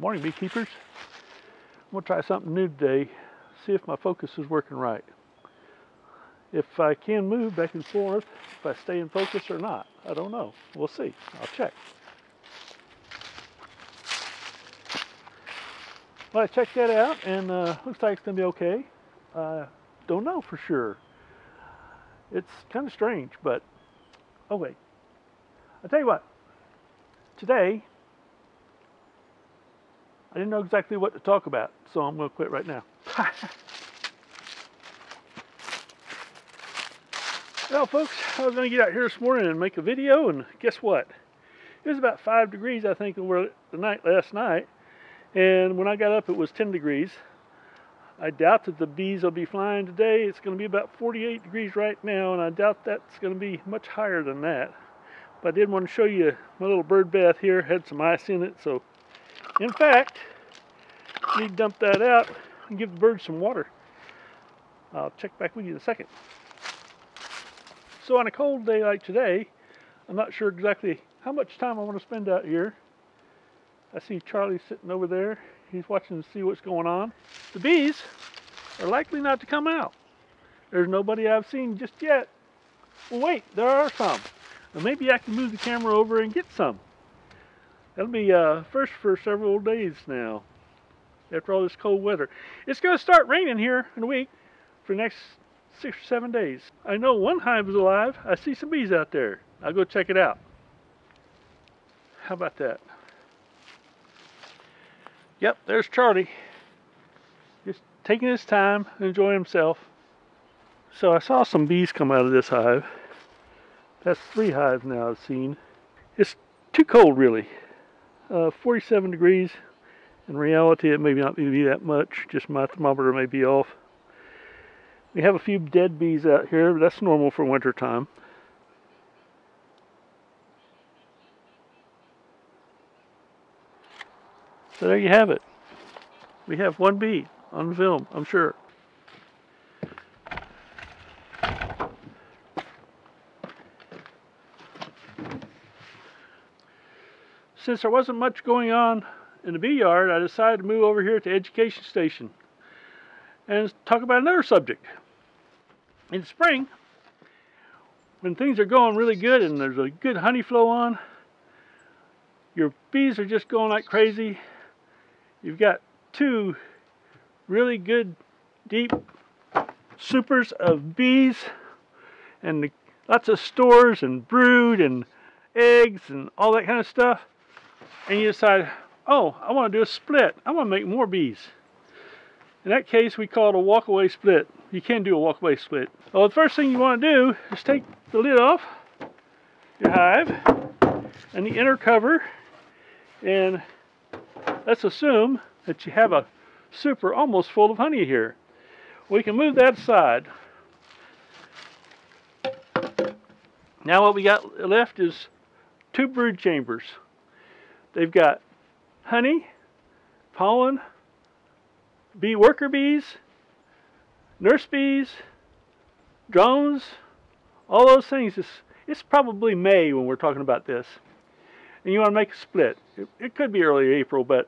Morning, beekeepers. I'm going to try something new today, see if my focus is working right. If I can move back and forth, if I stay in focus or not, I don't know. We'll see. I'll check. Well, I checked that out, and looks like it's going to be okay. Don't know for sure. It's kind of strange, but oh wait. I'll tell you what. Today, I didn't know exactly what to talk about, so I'm going to quit right now. Well, folks, I was going to get out here this morning and make a video, and guess what? It was about 5 degrees, I think, over the night last night, and when I got up, it was 10 degrees. I doubt that the bees will be flying today. It's going to be about 48 degrees right now, and I doubt that's going to be much higher than that. But I did want to show you my little bird bath here. Had some ice in it, so in fact, I need to dump that out and give the birds some water. I'll check back with you in a second. So on a cold day like today, I'm not sure exactly how much time I want to spend out here. I see Charlie sitting over there. He's watching to see what's going on. The bees are likely not to come out. There's nobody I've seen just yet. Well, wait, there are some. Well, maybe I can move the camera over and get some. That'll be first for several days now, after all this cold weather. It's going to start raining here in a week for the next 6 or 7 days. I know one hive is alive. I see some bees out there. I'll go check it out. How about that? Yep, there's Charlie. Just taking his time, enjoying himself. So I saw some bees come out of this hive. That's 3 hives now I've seen. It's too cold, really. 47 degrees. In reality, it may not be that much. Just my thermometer may be off. We have a few dead bees out here, but that's normal for winter time. So there you have it. We have 1 bee on film, I'm sure. Since there wasn't much going on in the bee yard, I decided to move over here to the education station and talk about another subject. In spring, when things are going really good and there's a good honey flow on, your bees are just going like crazy. You've got 2 really good, deep supers of bees and lots of stores and brood and eggs and all that kind of stuff. And you decide, oh, I want to do a split. I want to make more bees. In that case, we call it a walkaway split. You can do a walkaway split. Well, the first thing you want to do is take the lid off your hive and the inner cover, and let's assume that you have a super almost full of honey here. We can move that aside. Now what we got left is 2 brood chambers. They've got honey, pollen, bee worker bees, nurse bees, drones, all those things. It's probably May when we're talking about this. And you want to make a split. It could be early April, but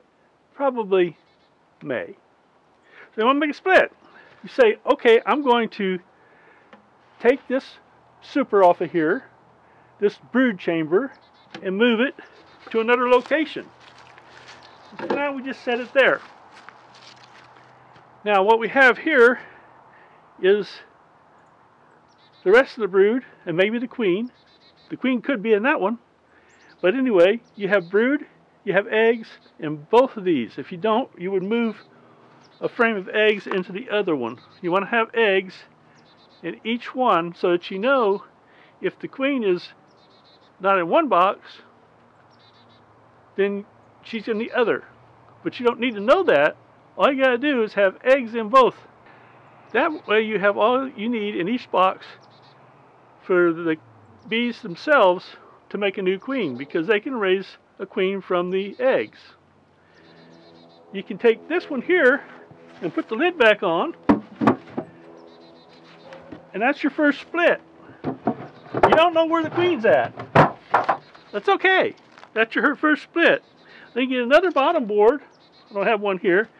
probably May. So you want to make a split. You say, okay, I'm going to take this super off of here, this brood chamber, and move it to another location. So now we just set it there. Now what we have here is the rest of the brood and maybe the queen. The queen could be in that one. But anyway, you have brood, you have eggs in both of these. If you don't, you would move a frame of eggs into the other one. You want to have eggs in each one so that you know if the queen is not in one box, then she's in the other. But you don't need to know that. All you got to do is have eggs in both. That way you have all you need in each box for the bees themselves to make a new queen, because they can raise a queen from the eggs. You can take this one here and put the lid back on, and that's your first split. You don't know where the queen's at. That's okay. That's your first split. Then you get another bottom board I don't have one here.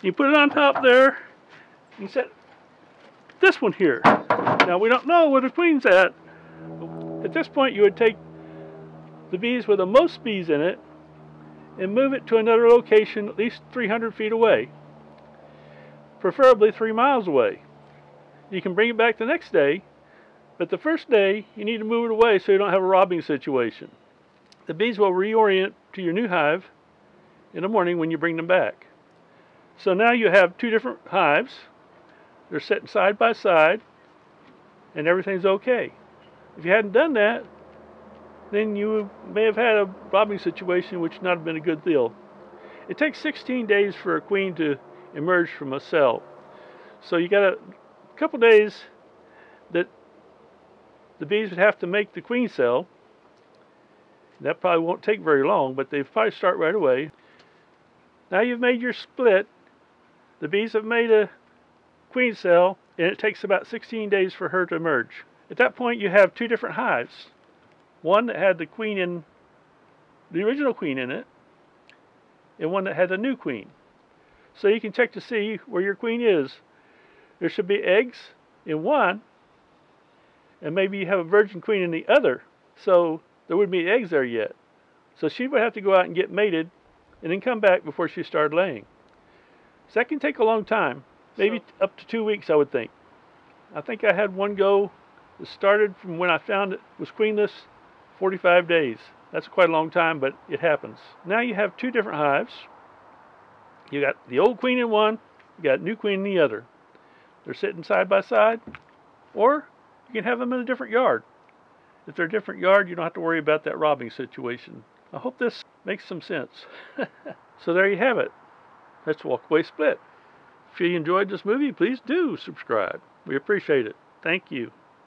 You put it on top there. You set this one here. Now we don't know where the queen's at. At this point you would take the bees with the most bees in it and move it to another location at least 300 feet away. Preferably 3 miles away. You can bring it back the next day, but the first day you need to move it away so you don't have a robbing situation. The bees will reorient to your new hive in the morning when you bring them back. So now you have 2 different hives. They're sitting side by side and everything's okay. If you hadn't done that, then you may have had a robbing situation, which would not have been a good deal. It takes 16 days for a queen to emerge from a cell. So you got a couple days that the bees would have to make the queen cell. That probably won't take very long, but they probably start right away. Now you've made your split. The bees have made a queen cell, and it takes about 16 days for her to emerge. At that point you have 2 different hives. One that had the queen in, the original queen in it, and one that had the new queen. So you can check to see where your queen is. There should be eggs in one, and maybe you have a virgin queen in the other, so there wouldn't be eggs there yet. So she would have to go out and get mated and then come back before she started laying. So that can take a long time, maybe up to 2 weeks, I would think. I think I had one go that started from when I found it was queenless, 45 days. That's quite a long time, but it happens. Now you have 2 different hives. You got the old queen in one, you got new queen in the other. They're sitting side by side, or you can have them in a different yard. If they're a different yard, you don't have to worry about that robbing situation. I hope this makes some sense. So there you have it. That's Walkaway Split. If you enjoyed this movie, please do subscribe. We appreciate it. Thank you.